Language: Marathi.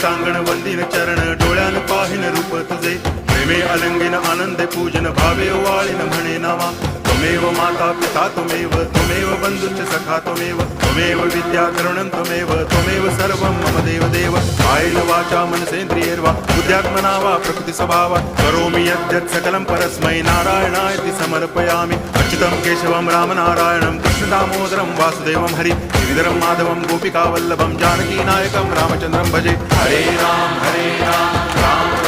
टांगण वंदिन चरण डोळ्यान पाहिन रूप तुझे प्रेमे अलंगिन आनंदे पूजन भावे वाळीन म्हणे नावा त्वमेव माता पिता त्वमेव बंधुश्च सखा त्वमेव विद्या करुणं त्वमेव सर्वं मम देव कायेन वाचा मनसेन्द्रियैर्वा बुद्ध्यात्मना वा प्रकृति स्वभावात् करोमि यद्यत् सकलं परस्मै नारायणायति समर्पयामि अच्युतं केशवं रामनारायणं कृष्णदामोदरं वासुदेवं हरि गिरिधरं माधवं गोपिकावल्लभं जानकीनायकं रामचन्द्रं भजे हरे राम राम